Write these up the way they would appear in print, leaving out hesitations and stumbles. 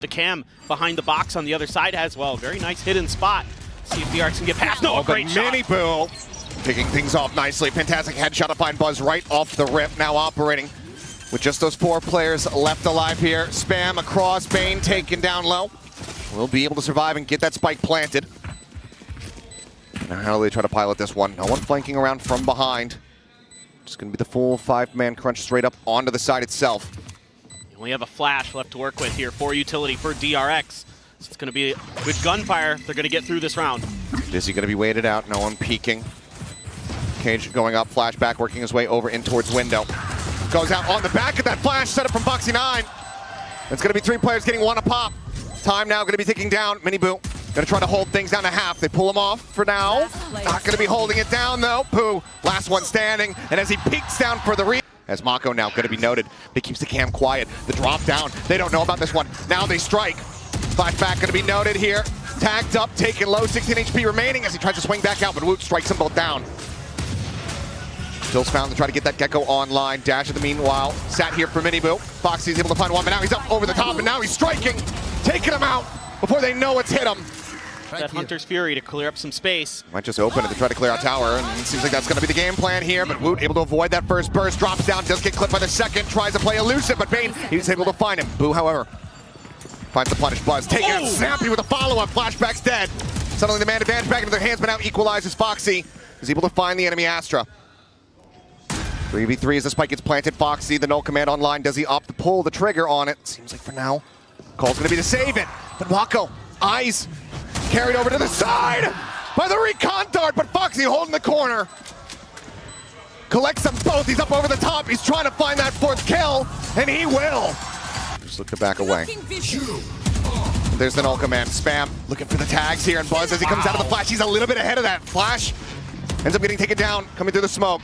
The cam behind the box on the other side as well. Very nice hidden spot. See if DRX can get past. No, great shot. Mini Boo picking things off nicely. Fantastic headshot to find Buzz right off the rip. Now operating with just those 4 players left alive here. Spam across, Bane taken down low. Will be able to survive and get that spike planted. Now how do they try to pilot this one? No one flanking around from behind. Just going to be the full 5-man crunch straight up onto the side itself. We have a flash left to work with here for utility for DRX. So it's going to be with gunfire. They're going to get through this round. Dizzy going to be waited out. No one peeking. Cage going up. Flashback working his way over in towards window. Goes out on the back of that flash. Set up from Foxy9. It's going to be 3 players getting 1 a pop. Time now going to be ticking down. Mini Boo going to try to hold things down to half. They pull him off for now. Not going to be holding it down though. Pooh, last one standing. And as he peeks down for the as Mako now going to be noted, but he keeps the cam quiet. The drop down, they don't know about this one. Now they strike. Flashback going to be noted here. Tagged up, taken low, 16 HP remaining as he tries to swing back out, but Woot strikes them both down. Bill's found to try to get that Gecko online. Dash in the meanwhile, sat here for Mini Boo. Foxy's able to find one, but now he's up over the top, and now he's striking, taking him out before they know it's hit him. That Hunter's Fury to clear up some space. Might just open it to try to clear out tower, and it seems like that's going to be the game plan here, but Woot able to avoid that first burst, drops down, does get clipped by the second, tries to play elusive, but Bane, he's able to find him. Boo, however, finds the punish. Buzz taking out Snappy with a follow-up, Flashback's dead. Suddenly the man advantage back into their hands, but now equalizes. Foxy is able to find the enemy Astra. 3v3 as the spike gets planted. Foxy, the null command online, does he opt to pull the trigger on it? Seems like for now, call's going to be to save it, but Mako, eyes, carried over to the side by the recon dart, but Foxy holding the corner. Collects them both, he's up over the top, he's trying to find that 4th kill, and he will. Just look to back away. There's the null command. Spam looking for the tags here, and Buzz as he comes out of the flash, he's a little bit ahead of that. Flash ends up getting taken down, coming through the smoke.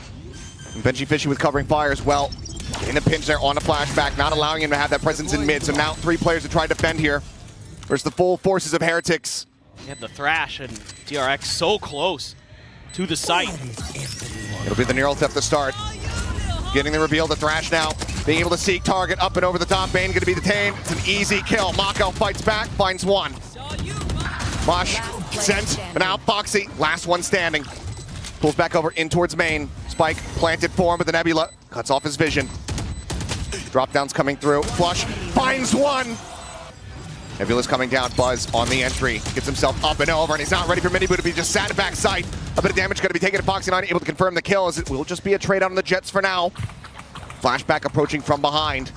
And Benji Fishy with covering fire as well. Getting the pinch there on the flashback, not allowing him to have that presence in mid, so now 3 players to try to defend here versus the full forces of Heretics. You have the Thrash and DRX so close to the site. It'll be the neural theft to start. Getting the reveal, the Thrash now. Being able to seek target up and over the top. Bane going to be detained. It's an easy kill. Mako fights back, finds one. Mosh sent, but now Foxy, last one standing. Pulls back over in towards main. Spike planted for him, but the Nebula cuts off his vision. Drop downs coming through. Flush finds one. Nebula's coming down. Buzz on the entry. Gets himself up and over, and he's not ready for Mini Boo to be just sat back sight. A bit of damage going to be taken to Foxy9, able to confirm the kill, as it will just be a trade out on the Jets for now. Flashback approaching from behind.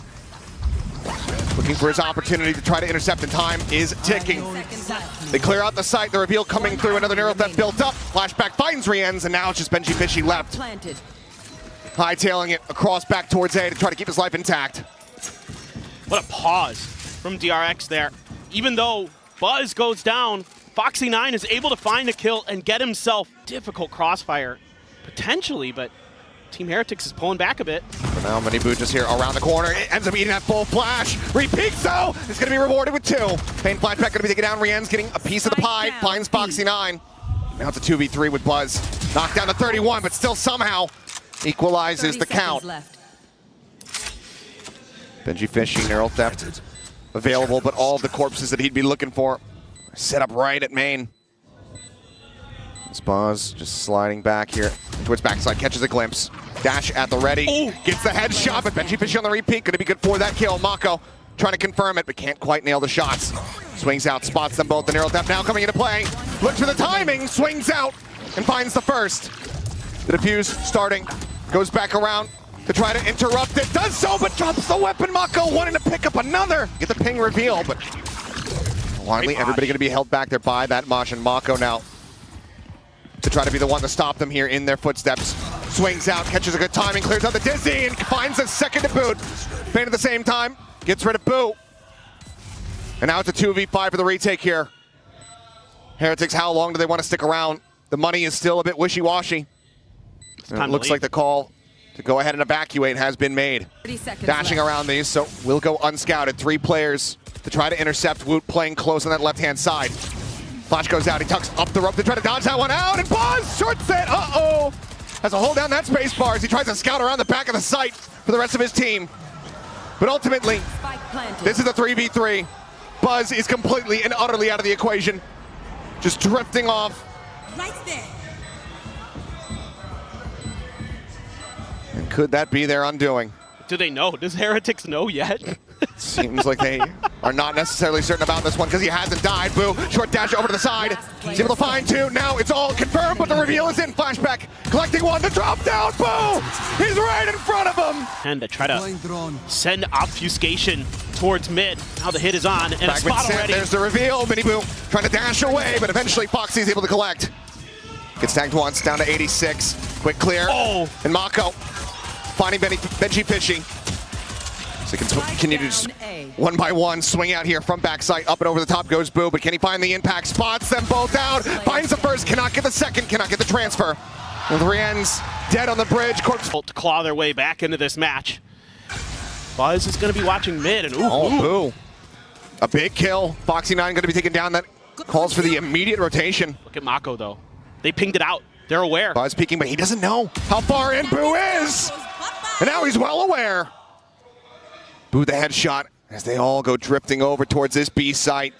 Looking for his opportunity to try to intercept, and time is ticking. They clear out the site, the reveal coming through, another neural theft built up. Flashback finds Rienz, and now it's just Benji Fishy left. Hightailing it across back towards A to try to keep his life intact. What a pause from DRX there. Even though Buzz goes down, Foxy9 is able to find a kill and get himself difficult crossfire, potentially, but Team Heretics is pulling back a bit. For now, Mini Boo just here around the corner. It ends up eating that full flash. Repeats though, is going to be rewarded with 2. Pain flashback going to be taken down. Rienz getting a piece of the pie, finds Foxy9. Now it's a 2v3 with Buzz. Knocked down to 31, but still somehow equalizes the count. Benji Fishy, neural theft available, but all of the corpses that he'd be looking for set up right at main. Buzz just sliding back here towards backside, catches a glimpse. Dash at the ready, gets the headshot, but Benji Fishy on the repeat, gonna be good for that kill. Mako trying to confirm it, but can't quite nail the shots. Swings out, spots them both. The neural theft now coming into play. Looks for the timing, swings out, and finds the first. The defuse starting, goes back around to try to interrupt it. Does so, but drops the weapon. Mako wanting to pick up another. Get the ping reveal, but finally everybody gonna be held back there by that Mosh, and Mako now to try to be the one to stop them here in their footsteps. Swings out, catches a good timing, clears out the Dizzy, and finds a second to boot. Bane at the same time, gets rid of Boo. And now it's a 2v5 for the retake here. Heretics, how long do they want to stick around? The money is still a bit wishy-washy. It looks like the call to go ahead and evacuate has been made. Dashing around these, so we'll go unscouted. 3 players to try to intercept. Woot playing close on that left-hand side. Flash goes out, he tucks up the rope to try to dodge that one out, and Buzz shorts it, Has to hold down that space bar as he tries to scout around the back of the site for the rest of his team. But ultimately, this is a 3v3. Buzz is completely and utterly out of the equation. Just drifting off. Right there. And could that be their undoing? Do they know? Does Heretics know yet? Seems like they are not necessarily certain about this one because he hasn't died. Boo, short dash over to the side. He's able to find two. Now it's all confirmed, but the reveal is in. Flashback, collecting one, the drop down. Boo! He's right in front of him. And to try to send obfuscation towards mid. Now the hit is on, and a spot already. There's the reveal. Mini Boo trying to dash away, but eventually Foxy is able to collect. Gets tagged once, down to 86. Quick clear. Oh! And Mako finding Benji Fishy. So he can continue to just one by one swing out here from backside. Up and over the top goes Boo, but can he find the impact? Spots them both out. Finds the first, cannot get the second, cannot get the transfer. And Rien's dead on the bridge. Corpse To claw their way back into this match. Buzz is going to be watching mid, and Boo. A big kill. Foxy 9 going to be taken down. That calls for the immediate rotation. Look at Mako, though. They pinged it out. They're aware. Buzz peeking, but he doesn't know how far in Boo is. And now he's well aware. Boo the headshot as they all go drifting over towards this B site.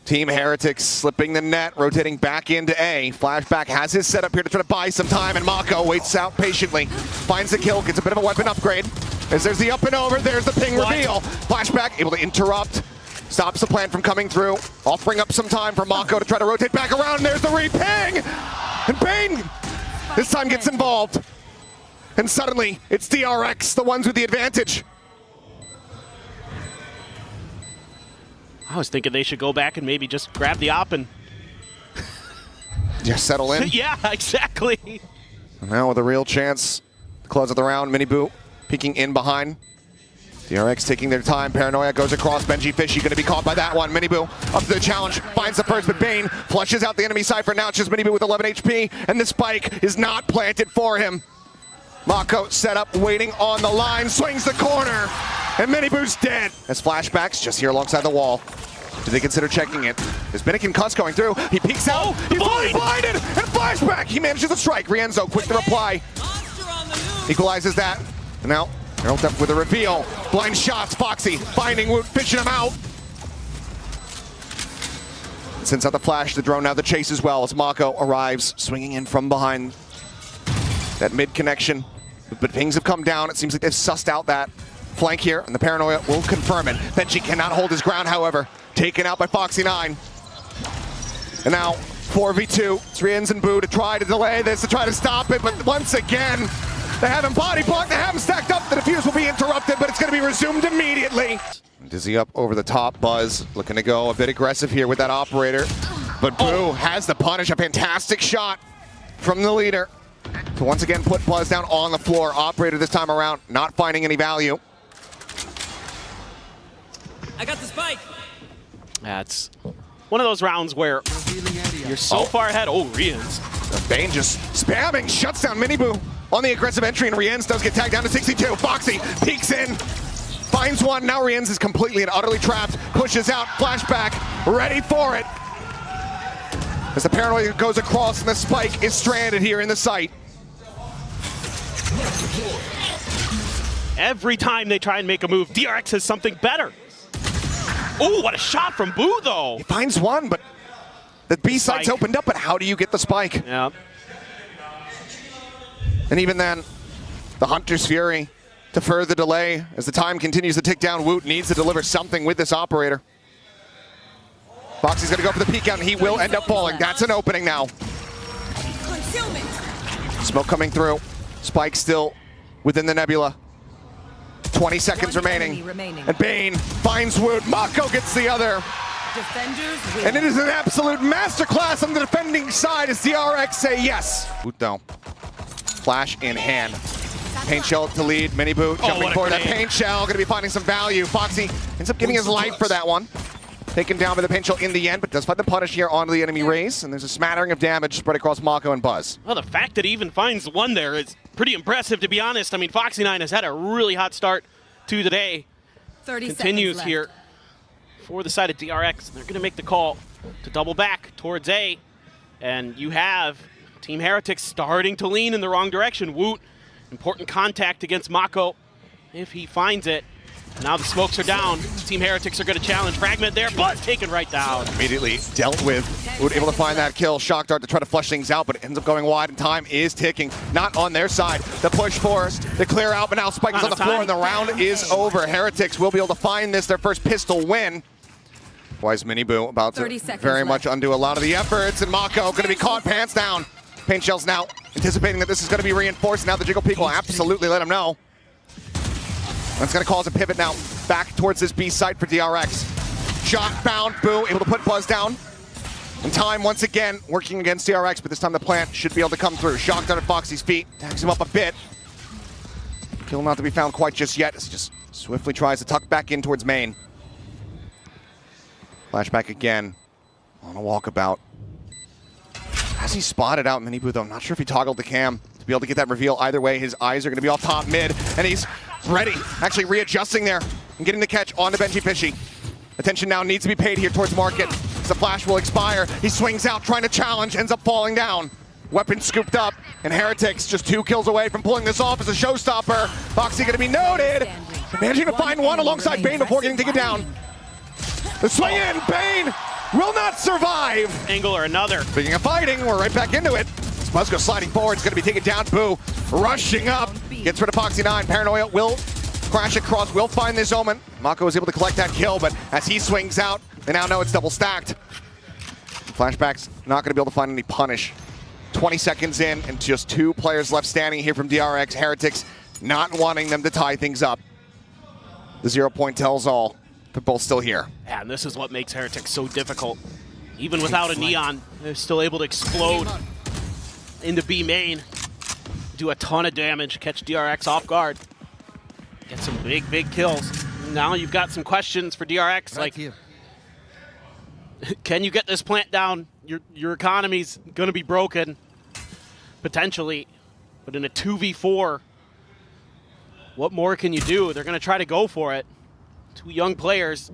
Team Heretics slipping the net, rotating back into A. Flashback has his setup here to try to buy some time, and Mako waits out patiently. Finds the kill, gets a bit of a weapon upgrade. As there's the up and over, there's the ping reveal. Flashback able to interrupt, stops the plan from coming through, offering up some time for Mako to try to rotate back around. And there's the re-ping! And Bane this time gets involved. And suddenly, it's DRX, the ones with the advantage. I was thinking they should go back and maybe just grab the op and... Just settle in. Yeah, exactly. Now with a real chance to close out the round, Mini Boo peeking in behind. DRX taking their time. Paranoia goes across. Benji Fishy going to be caught by that one. Mini Boo up to the challenge. Finds the first, but Bane flushes out the enemy side for now. It's just Mini Boo with 11 HP, and the spike is not planted for him. Mako set up, waiting on the line, swings the corner, and Mini Boo's dead. As Flashback's just here alongside the wall. Do they consider checking it? Is Benneken Cuss going through? He peeks out. He's fully blinded, and Flashback. He manages to strike. Rienzo quick to reply. Equalizes that. And now Harold up with a reveal. Blind shots. Foxy finding Woot, fishing him out. Sends out the flash, the drone, now the chase as well as Mako arrives, swinging in from behind. That mid connection, but pings have come down. It seems like they've sussed out that flank here, and the Paranoia will confirm it. Benji cannot hold his ground, however. Taken out by Foxy 9. And now 4v2. It's Rienz and Boo to try to delay this, to try to stop it, but once again, they have him body blocked, they have him stacked up. The defuse will be interrupted, but it's going to be resumed immediately. Dizzy up over the top. Buzz looking to go a bit aggressive here with that operator, but Boo has the punish. A fantastic shot from the leader to once again put Buzz down on the floor. Operator this time around not finding any value. I got the spike. That's one of those rounds where you're so far ahead. Oh, Rienz. Bane just spamming, shuts down Mini Boo on the aggressive entry, and Rienz does get tagged down to 62. Foxy peeks in, finds one. Now Rienz is completely and utterly trapped, pushes out, flashback, ready for it. As the Paranoia goes across and the spike is stranded here in the site. Every time they try and make a move, DRX has something better. Oh, what a shot from Boo, though. He finds one, but the B site's opened up, but how do you get the spike? Yeah. And even then, the Hunter's Fury to further delay as the time continues to tick down. Woot needs to deliver something with this operator. Foxy's gonna go for the peek out, and he will end up falling. That's an opening now. Concealment. Smoke coming through. Spike still within the nebula. 20 seconds remaining. And Bane finds Woot. Mako gets the other. Defenders win. And it is an absolute masterclass on the defending side as DRX say yes. Woot though. Flash in hand. Paint shell to lead. Mini Boo jumping for that paint shell. Gonna be finding some value. Foxy ends up giving his life for that one. Taken down by the paint shell in the end, but does find the punish here onto the enemy race. And there's a smattering of damage spread across Mako and Buzz. Well, the fact that he even finds one there is pretty impressive, to be honest. I mean, Foxy 9 has had a really hot start to the day. 30 Continues seconds here left. for the side of DRX. They're going to make the call to double back towards A. And you have Team Heretics starting to lean in the wrong direction. Woot, important contact against Mako. If he finds it, Now the smokes are down. Team Heretics are going to challenge. Fragment there, but taken right down. Immediately dealt with. Wood able to find that kill. Shock Dart to try to flush things out, but it ends up going wide, and time is ticking. Not on their side. The push for the clear out, but now Spike is on the floor, and the round is over. Heretics will be able to find this, their first pistol win. Wise Mini Boo about to very much undo a lot of the efforts, and Mako going to be caught pants down. Paint Shells now anticipating that this is going to be reinforced. Now the Jiggle Peak will absolutely let him know. That's going to cause a pivot now back towards this B site for DRX. Shot found, Boo able to put Buzz down. And time once again working against DRX, but this time the plant should be able to come through. Shock Dart at Foxy's feet, tags him up a bit. Kill not to be found quite just yet. It's just swiftly tries to tuck back in towards main. Flashback again on a walkabout. Has he spotted out Mini Boo though? I'm not sure if he toggled the cam to be able to get that reveal. Either way, his eyes are going to be off top mid, and he's ready. Actually readjusting there and getting the catch on the Benji Fishy. Attention now needs to be paid here towards Market. The flash will expire. He swings out, trying to challenge, ends up falling down. Weapon scooped up, and Heretics just 2 kills away from pulling this off as a showstopper. Foxy going to be noted. Managing to find one alongside Bane before getting taken down. The swing in, Bane will not survive. Angle or another. Speaking of fighting, we're right back into it. Buzz goes sliding forward, it's going to be taken down. Boo rushing up, gets rid of Foxy 9. Paranoia will crash across, will find this Omen. Mako is able to collect that kill, but as he swings out, they now know it's double stacked. Flashback's not going to be able to find any punish. 20 seconds in, and just 2 players left standing here from DRX. Heretics not wanting them to tie things up. The 0 point tells all. They're both still here. Yeah, and this is what makes Heretics so difficult. Even without a Neon, they're still able to explode into B main, do a ton of damage, catch DRX off guard, get some big kills. Now you've got some questions for DRX, like, can you get this plant down? Your economy's gonna be broken, potentially, but in a 2v4, what more can you do? They're gonna try to go for it. 2 young players,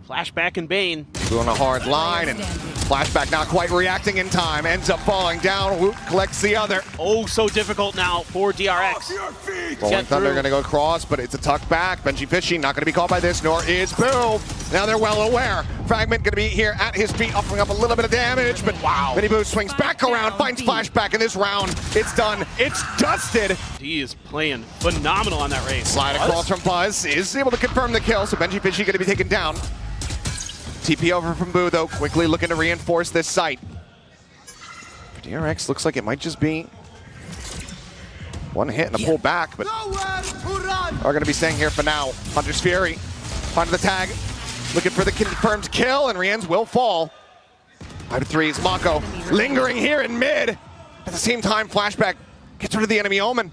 Flashback and Bane. Doing a hard line, and Flashback not quite reacting in time. Ends up falling down. Woot collects the other. Oh, so difficult now for DRX. Rolling Thunder going to go across, but it's a tuck back. Benji Fishy not going to be caught by this, nor is Boo. Now they're well aware. Fragment going to be here at his feet, offering up a little bit of damage, but wow. Mini Boo swings back around, finds Flashback in this round. It's done. It's dusted. He is playing phenomenal on that race. Slide across from Buzz, is able to confirm the kill, so Benji Fishy going to be taken down. TP over from Boo, though, quickly looking to reinforce this site. For DRX, looks like it might just be one hit and a pull back, but are going to be staying here for now. Hunter's Fury, finding the tag, looking for the confirmed kill, and Rien's will fall. 5-3 is Mako, lingering here in mid. At the same time, Flashback gets rid of the enemy Omen.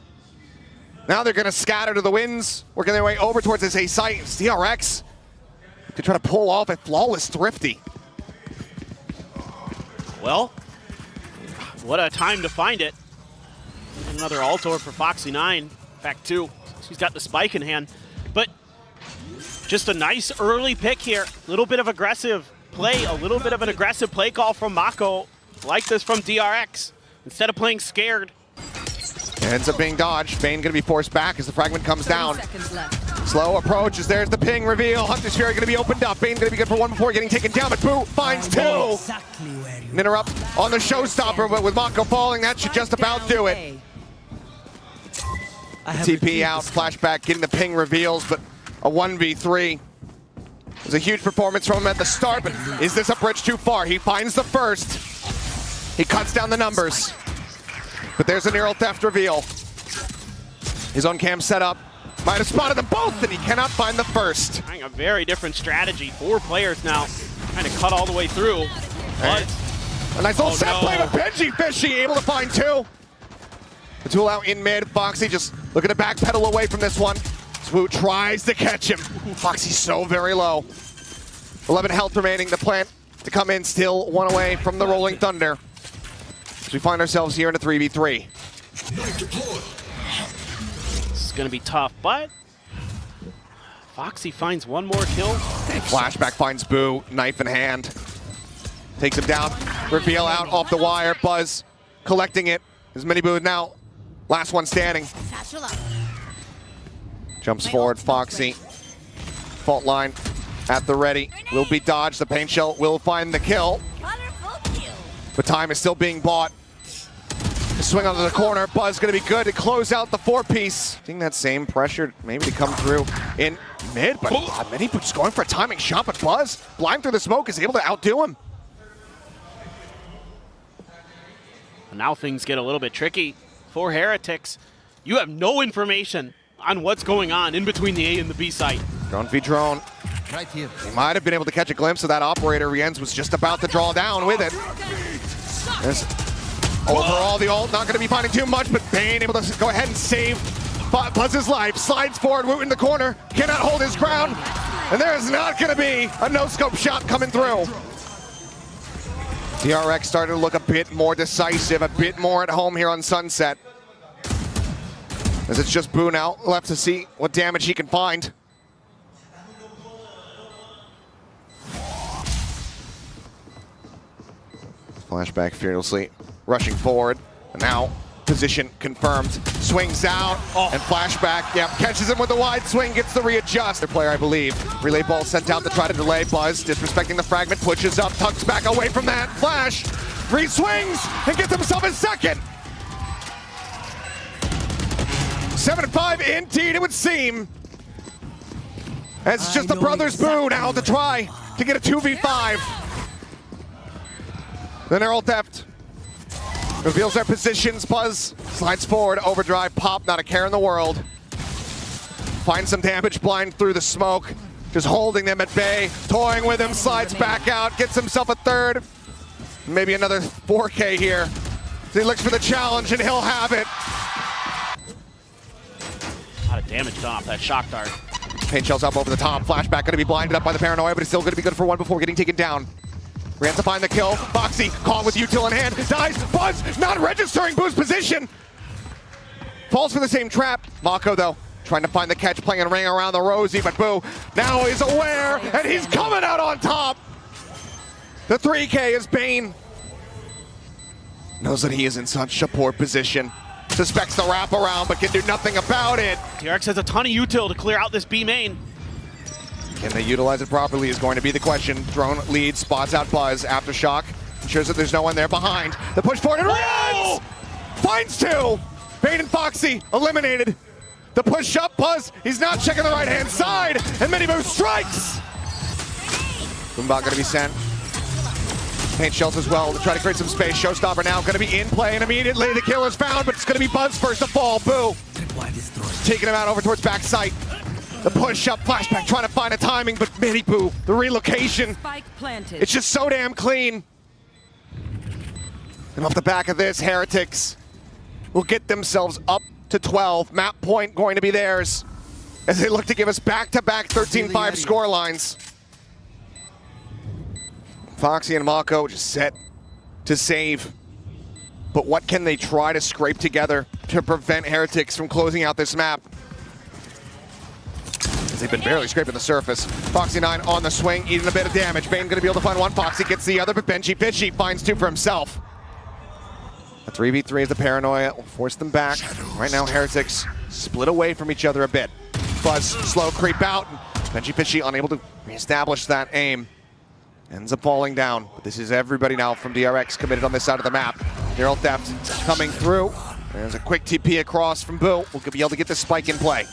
Now they're going to scatter to the winds, working their way over towards this A site. It's DRX to try to pull off a flawless Thrifty. Well, what a time to find it. Another Altor for Foxy 9. In fact, 2. She's got the spike in hand. But just a nice early pick here. A little bit of aggressive play, a little bit of an aggressive play call from Mako. Like this from DRX. Instead of playing scared. Ends up being dodged. Bane going to be forced back as the fragment comes down. Slow approach as there's the ping reveal. Hunter's Fury going to be opened up. Bane going to be good for 1 before getting taken down, but Boo finds 2. An interrupt on the showstopper, but with Mako falling, that should just about do it. TP out, Flashback getting the ping reveals, but a 1v3. It was a huge performance from him at the start, but is this a bridge too far? He finds the first. He cuts down the numbers. But there's a Neural Theft reveal. His own cam set up. Might have spotted them both, and he cannot find the first. Trying a very different strategy. 4 players now trying to cut all the way through. But a nice little set play with Benji Fishy, able to find 2. The tool out in mid. Foxy just looking to backpedal away from this one. Swoot tries to catch him. Foxy's so very low. 11 health remaining. The plant to come in, still 1 away from the Rolling Thunder. As we find ourselves here in a 3v3. This is going to be tough, but Foxy finds 1 more kill. Flashback finds Boo, knife in hand. Takes him down. Reveal out off the wire. Buzz collecting it. As Mini Boo now last one standing. Jumps forward, Foxy. default line at the ready. Will be dodged. The paint shell will find the kill. But time is still being bought. The swing onto the corner. Buzz going to be good to close out the 4-piece. Seeing that same pressure maybe to come through in mid, but Mini just going for a timing shot, but Buzz, blind through the smoke, is able to outdo him. Now things get a little bit tricky for Heretics. You have no information on what's going on in between the A and the B site. Drone v drone. Right here. He might have been able to catch a glimpse of that operator. Rienz was just about to draw down with it. Overall, the ult not going to be finding too much, but Bane able to go ahead and save Buzz's life. Slides forward, Woot in the corner, cannot hold his ground, and there is not going to be a no-scope shot coming through. DRX started to look a bit more decisive, a bit more at home here on Sunset. As it's just Boo now left to see what damage he can find. Flashback fearlessly, rushing forward, and now position confirmed. Swings out, and flashback, yep, catches him with a wide swing, gets the readjust. Their player, I believe. Relay ball sent out to try to delay. Buzz, disrespecting the fragment, pushes up, tucks back away from that. Flash, re-swings, and gets himself his second. 7-5 indeed, it would seem. As it's just the brothers Boo now to try to get a 2v5. Then Earl Theft reveals their positions. Buzz slides forward, overdrive, pop, not a care in the world. Finds some damage, blind through the smoke. Just holding them at bay, toying with him, slides back out, gets himself a third. Maybe another 4K here. He looks for the challenge and he'll have it. A lot of damage done off that shock dart. Paint shells up over the top. Flashback going to be blinded up by the paranoia, but it's still going to be good for one before getting taken down. Rienz to find the kill. Foxy caught with util in hand. Dies. Buzz not registering Boo's position. Falls for the same trap. Mako, though, trying to find the catch, playing a ring around the Rosie, but Boo now is aware, and he's coming out on top. The 3K is Bane. Knows that he is in such a poor position. Suspects the wraparound, but can do nothing about it. DRX has a ton of util to clear out this B main. Can they utilize it properly is going to be the question. Drone leads, spots out Buzz. Aftershock ensures that there's no one there behind. The push forward and Rienz finds two. Bane and Foxy eliminated. The push up, Buzz. He's not checking the right-hand side. And Miniboo strikes. Boombot going to be sent. Paint shells as well to try to create some space. Showstopper now going to be in play, and immediately the kill is found, but it's going to be Buzz first to fall. Boo taking him out over towards back site. The push-up, flashback, trying to find a timing, but Miniboo, the relocation, Spike planted. it's just so damn clean. And off the back of this, Heretics will get themselves up to 12. Map point going to be theirs as they look to give us back-to-back 13-5 score lines. Foxy and Mako just set to save. But what can they try to scrape together to prevent Heretics from closing out this map? They've been barely scraping the surface. Foxy 9 on the swing, eating a bit of damage. Bane gonna be able to find one. Foxy gets the other, but Benji Fishy finds two for himself. A 3v3 of the paranoia will force them back. Right now, Heretics split away from each other a bit. Buzz, slow creep out. Benji Fishy unable to reestablish that aim. Ends up falling down. But this is everybody now from DRX committed on this side of the map. Earl Theft coming through. There's a quick TP across from Boo. We'll be able to get this spike in play.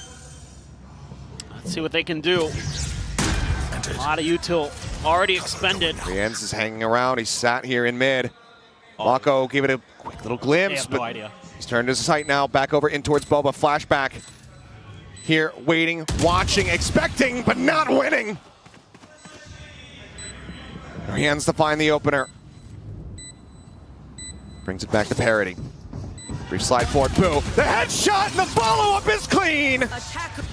Let's see what they can do. A lot of util already expended. Rienz is hanging around. He's sat here in mid. Mako gave it a quick little glimpse, but no idea. He's turned his sight now back over in towards Boba. Flashback here, waiting, watching, expecting, but not winning. Rienz to find the opener. Brings it back to parity. Brief slide forward, Boo. The headshot and the follow-up is clean. Attack.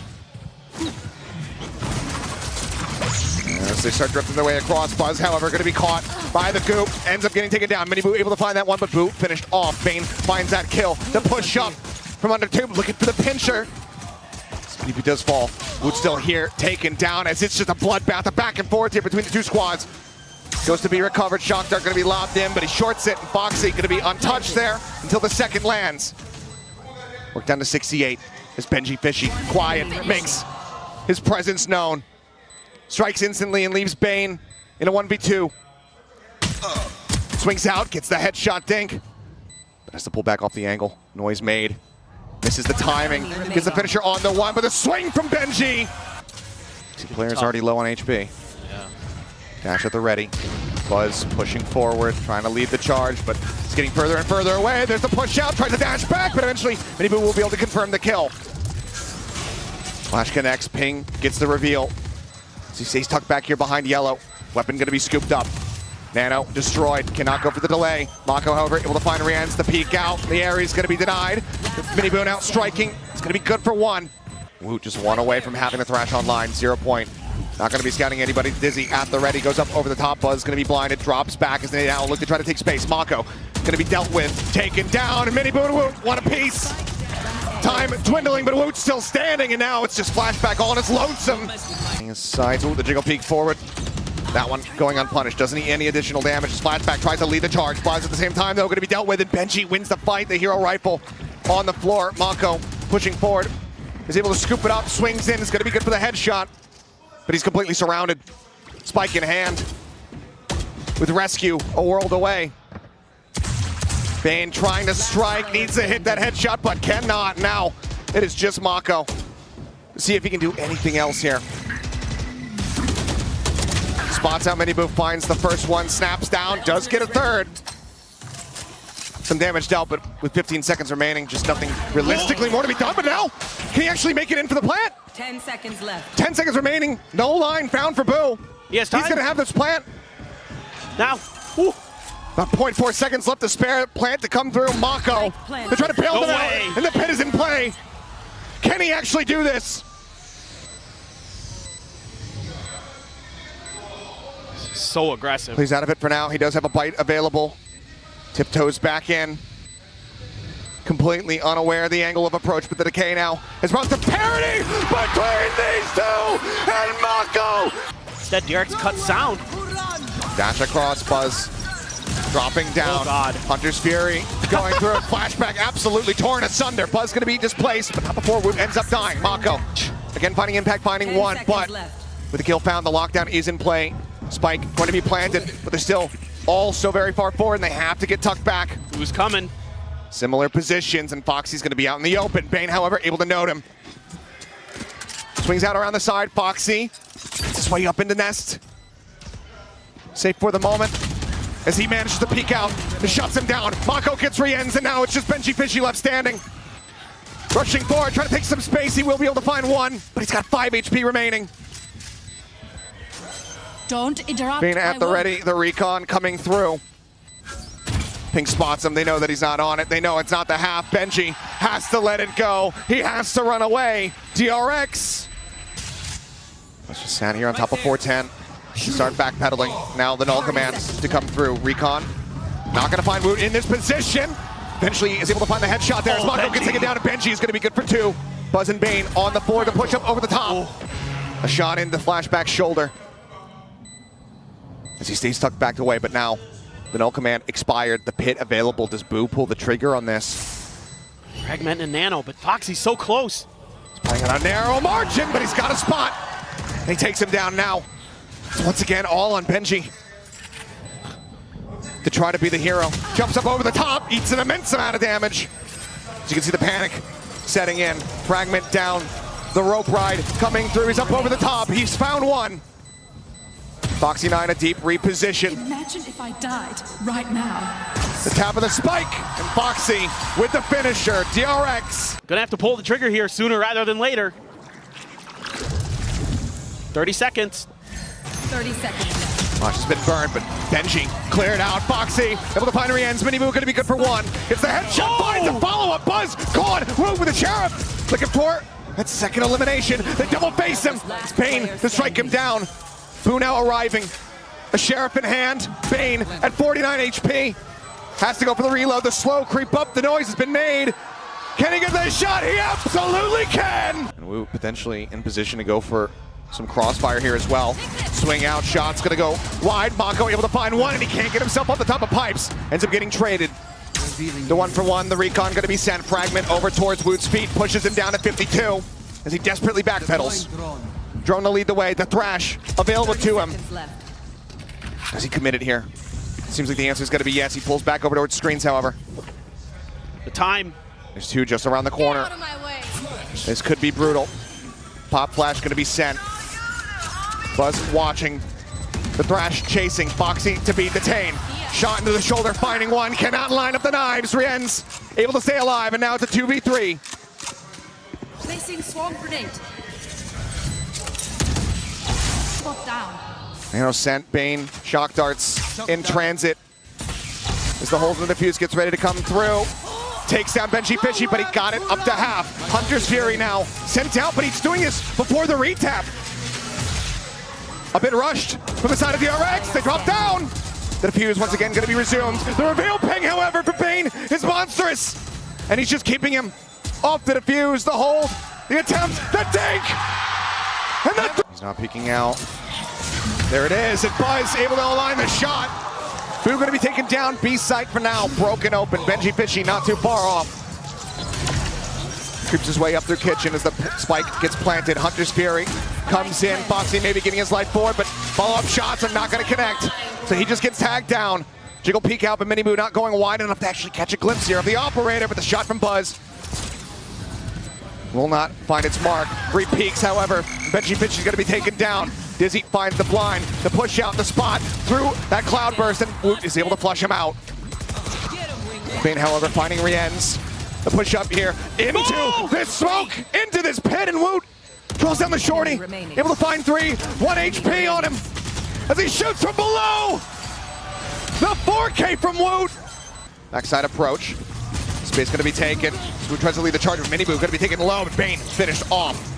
As they start drifting their way across, Buzz, however, going to be caught by the goop. Ends up getting taken down. Miniboo able to find that one, but Boo finished off. Bane finds that kill. The push up from under two, looking for the pincher. Miniboo does fall. Woot's still here, taken down as it's just a bloodbath, a back and forth here between the two squads. Goes to be recovered. Shock Dart going to be lobbed in, but he shorts it, and Foxy going to be untouched there until the second lands. Work down to 68 as Benji Fishy, quiet, makes his presence known. Strikes instantly and leaves Bane in a 1v2. Swings out, gets the headshot dink. But has to pull back off the angle. Noise made. Misses the timing. Gets the finisher on the one, but a swing from Benji. Player's already low on HP. Yeah. Dash at the ready. Buzz pushing forward, trying to lead the charge, but it's getting further and further away. There's the push out, tries to dash back, but eventually Miniboo will be able to confirm the kill. Flash connects, ping, gets the reveal. So he stays tucked back here behind yellow. Weapon gonna be scooped up. Nano destroyed, cannot go for the delay. Mako, however, able to find Rian's to peek out. The area is gonna be denied. Miniboo out striking, it's gonna be good for one. Woot just one away from having the Thrash online, 0 point. Not going to be scouting anybody. Dizzy at the ready, goes up over the top. Buzz going to be blinded, drops back as they now look to try to take space. Mako going to be dealt with, taken down, and Miniboo and Woot, one apiece. Time dwindling, but Woot's still standing, and now it's just flashback all on its lonesome. His sides, the jiggle peek forward. That one going unpunished, doesn't need any additional damage. Flashback tries to lead the charge. Buzz at the same time, though, going to be dealt with, and Benji wins the fight. The hero rifle on the floor. Mako pushing forward, is able to scoop it up, swings in, it's going to be good for the headshot. But he's completely surrounded. Spike in hand. With rescue a world away. Bane trying to strike, needs to hit that headshot, but cannot. Now it is just Mako. See if he can do anything else here. Spots out Miniboo, finds the first one, snaps down, does get a third. Some damage dealt, but with 15 seconds remaining, just nothing realistically more to be done. But now, can he actually make it in for the plant? 10 seconds left. 10 seconds remaining. No line found for Boo. He has time. He's going to have this plant. Now. Woo. About 0.4 seconds left to spare. Plant to come through. Mako. They're trying to bail them out, and the pit is in play. Can he actually do this? So aggressive. He's out of it for now. He does have a bite available. Tiptoes back in. Completely unaware of the angle of approach, but the decay now is brought to parity between these two and Mako. Instead, DRX cut sound. Dash across, Buzz dropping down. Oh God. Hunter's Fury going through a flashback, absolutely torn asunder. Buzz going to be displaced, but not before Woot ends up dying. Mako again finding impact, finding one, but with the kill found, the lockdown is in play. Spike going to be planted, but they're still all so very far forward, and they have to get tucked back. Who's coming? Similar positions, and Foxy's going to be out in the open. Bane, however, able to note him. Swings out around the side. Foxy makes his way up into nest. Safe for the moment as he manages to peek out and shuts him down. Mako gets re-ends, and now it's just Benji Fishy left standing. Rushing forward, trying to take some space. He will be able to find one, but he's got 5 HP remaining. Don't interrupt. Bane at the ready, the recon coming through. Ping spots him, they know that he's not on it. They know it's not the half. Benji has to let it go. He has to run away. DRX. Let's just stand here on top of 410. Start backpedaling. Now the null command to come through. Recon. Not gonna find Woot in this position. Eventually is able to find the headshot there as Mako can take it down, and Benji is gonna be good for 2. Buzz and Bane on the floor to push up over the top. A shot in the flashback shoulder. As he stays tucked back away, but now the null command expired. The pit available. Does Boo pull the trigger on this? Fragment and Nano, but Foxy's so close. He's playing on a narrow margin, but he's got a spot. And he takes him down now. It's once again all on Benji to try to be the hero. Jumps up over the top, eats an immense amount of damage. As you can see the panic setting in. Fragment down, the rope ride coming through. He's up over the top. He's found one. Foxy 9 a deep reposition. Imagine if I died right now. The tap of the spike, and Foxy with the finisher. DRX. Gonna have to pull the trigger here sooner rather than later. 30 seconds. 30 seconds left. Watch has been burned, but Benji cleared out. Foxy able to find Rian's. Miniboo gonna be good for 1. It's the headshot, finds the follow-up. Buzz gone. Woot with the Sheriff. Looking for that second elimination. They double face him. It's Bane to strike him down. Boo now arriving. A Sheriff in hand. Bane at 49 HP. Has to go for the reload. The slow creep up. The noise has been made. Can he get the shot? He absolutely can! And Woot potentially in position to go for some crossfire here as well. Swing out, shot's gonna go wide. Mako able to find one, and he can't get himself off the top of pipes. Ends up getting traded. The 1-for-1, the recon gonna be sent. Fragment over towards Woot's feet, pushes him down to 52 as he desperately backpedals. Drone to lead the way. The Thrash available 30 to him. seconds left. Does he commit it here? Seems like the answer is going to be yes. He pulls back over towards screens, however. The time. There's two just around the corner. This could be brutal. Pop flash going to be sent. Buzz watching. The Thrash chasing. Foxy to be detained. Shot into the shoulder, finding one. Cannot line up the knives. Rien's able to stay alive, and now it's a 2v3. Placing swarm grenade. Spot down. Arrow sent. Bane. Shock darts in transit. As the holes in the defuse gets ready to come through. Takes down Benji Fishy, but he got it up to half. Hunter's Fury now sent out, but he's doing this before the retap. A bit rushed from the side of DRX. They drop down. The defuse once again going to be resumed. The reveal ping, however, for Bane is monstrous. And he's just keeping him off the defuse, the hold, the attempt, the dink! And the he's not peeking out. There it is, and Buzz able to align the shot. Boo going to be taken down, B site for now, broken open. Benji Fishy not too far off. Creeps his way up through kitchen as the spike gets planted. Hunter's Fury comes in. Foxy maybe getting his life forward, but follow-up shots are not going to connect. So he just gets tagged down. Jiggle peek out, but Miniboo not going wide enough to actually catch a glimpse here of the operator, but the shot from Buzz will not find its mark. Three peeks, however. Benji Fishy is going to be taken down. Dizzy finds the blind, the push out, the spot through that cloud burst, and Woot is able to flush him out. Bane, however, finding Rien's. The push up here into this smoke, into this pit, and Woot draws down the shorty. Able to find 3, 1 HP on him as he shoots from below. The 4K from Woot. Backside approach. Space going to be taken. Woot tries to lead the charge with Miniboo, going to be taken low, but Bane finished off.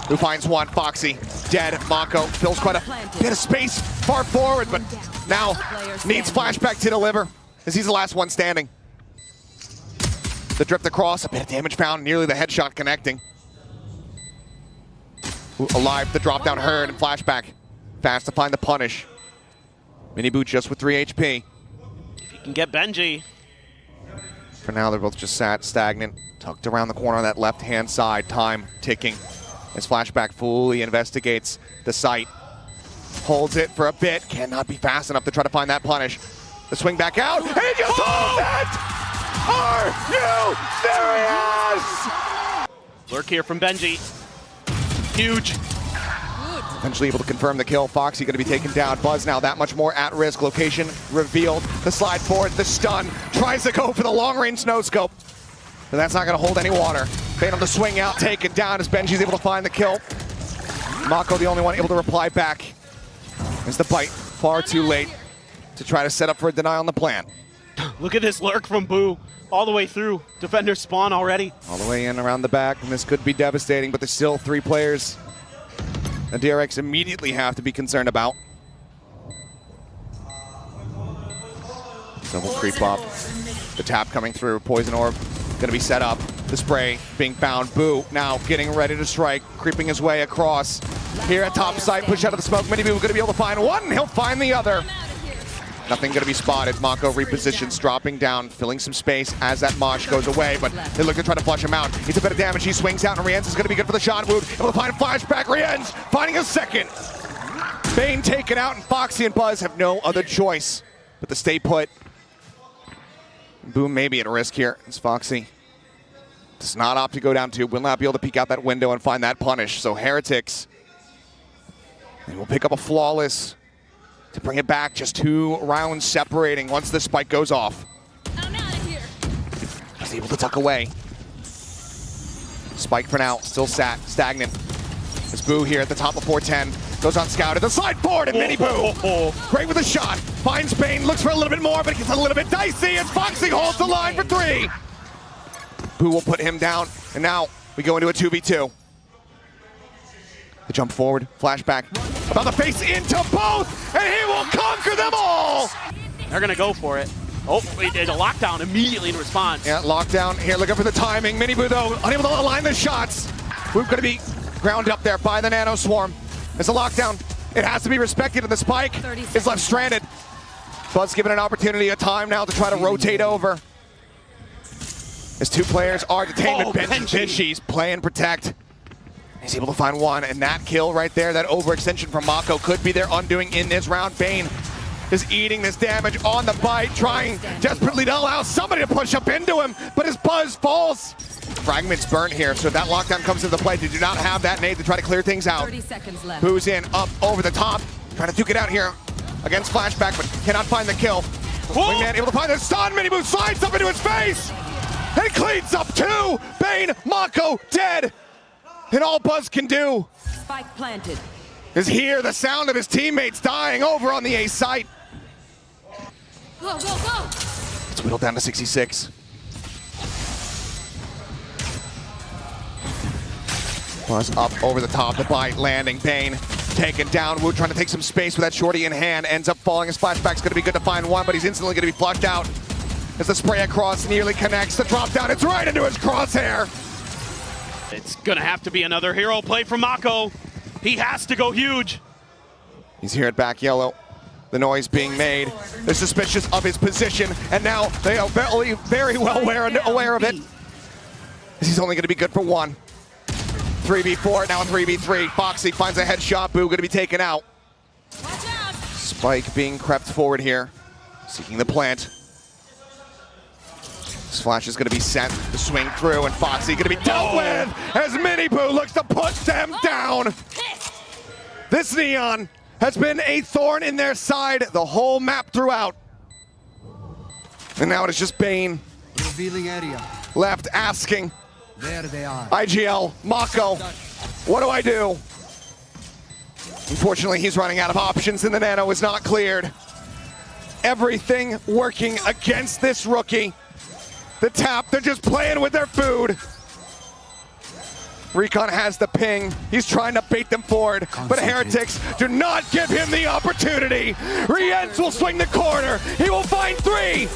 Who finds one? Foxy dead. Mako fills quite a bit of space far forward, but now needs flashback to deliver as he's the last one standing. The drift across, a bit of damage found, nearly the headshot connecting. Ooh, alive, the drop down heard, and flashback. Fast to find the punish. Miniboo just with 3 HP. If you can get Benji. For now, they're both just sat stagnant, tucked around the corner on that left-hand side. Time ticking as flashback fully investigates the site. Holds it for a bit, cannot be fast enough to try to find that punish. The swing back out, and he just holds it! Are you serious? Lurk here from Benji. Huge. Eventually able to confirm the kill. Foxy going to be taken down. Buzz now that much more at risk. Location revealed. The slide forward, the stun. Tries to go for the long-range no-scope. But that's not going to hold any water. Bane on the swing out, taken down as Benji's able to find the kill. Mako the only one able to reply back. As the bite far too late to try to set up for a deny on the plan. Look at this lurk from Boo. All the way through. Defender spawn already. All the way in around the back, and this could be devastating, but there's still 3 players that DRX immediately have to be concerned about. Double creep up. The tap coming through. Poison orb going to be set up. The spray being found. Boo now getting ready to strike. Creeping his way across. Here at top side. Push out of the smoke. Miniboo going to be able to find one. He'll find the other. Nothing going to be spotted. Mako repositions, dropping down, filling some space as that mosh goes away, but they look to try to flush him out. He's a bit of damage. He swings out, and Rien's is going to be good for the shot. Woot able to find a flashback. Rien's finding a second. Bane taken out, and Foxy and Buzz have no other choice but to stay put. Boom may be at risk here as Foxy does not opt to go down 2, will not be able to peek out that window and find that punish. So Heretics, they will pick up a flawless to bring it back, just 2 rounds separating once the spike goes off. I'm out of here. He's able to tuck away. Spike for now, still stagnant. It's Boo here at the top of 410. Goes on scout at the slide forward, and Miniboo. Great with a shot. Finds Bane, looks for a little bit more, but it gets a little bit dicey, and Foxy holds the line for 3. Boo will put him down, and now we go into a 2v2. The jump forward, flashback. About the face into both, and he will conquer them all! They're going to go for it. Oh, he did a lockdown immediately in response. Yeah, lockdown here, looking for the timing. Miniboo, though, unable to align the shots. We're going to be ground up there by the Nano Swarm. It's a lockdown. It has to be respected, and the spike is left stranded. Buzz given an opportunity, a time now to try to rotate over. As 2 players are detained, but Benji Fishy's play and protect. He's able to find one, and that kill right there, that overextension from Mako could be their undoing in this round. Bane is eating this damage on the bite, trying desperately to allow somebody to push up into him, but his buzz falls. Fragments burn here, so that lockdown comes into play. They do not have that nade to try to clear things out. 30 seconds left. Who's in, up, over the top, trying to duke it out here against Flashback, but cannot find the kill. Wingman able to find the stun, mini move slides up into his face, and cleans up two. Bane, Mako, dead. And all Buzz can do Spike planted. is hear the sound of his teammates dying over on the A site. Go, go, go! It's whittled down to 66. Buzz up over the top, the bite landing. Bane taken down. Wood trying to take some space with that shorty in hand. Ends up falling. His flashback's going to be good to find one, but he's instantly going to be flushed out as the spray across nearly connects. The drop down, it's right into his crosshair. It's gonna have to be another hero play from Mako. He has to go huge. He's here at back yellow. The noise being made. They're suspicious of his position, and now they are very well aware of it. He's only going to be good for one. 3v4, now a 3v3. Foxy finds a headshot. Boo going to be taken out. Watch out! Spike being crept forward here, seeking the plant. This flash is going to be sent to swing through, and Foxy going to be dealt with as Mini Boo looks to put them down. This Neon has been a thorn in their side the whole map throughout. And now it is just Bane Revealing area. left asking, There they are. IGL, Mako, what do I do? Unfortunately, he's running out of options, and the Nano is not cleared. Everything working against this rookie. The tap, they're just playing with their food. Recon has the ping. He's trying to bait them forward, but Heretics do not give him the opportunity. Rienz will swing the corner. He will find three.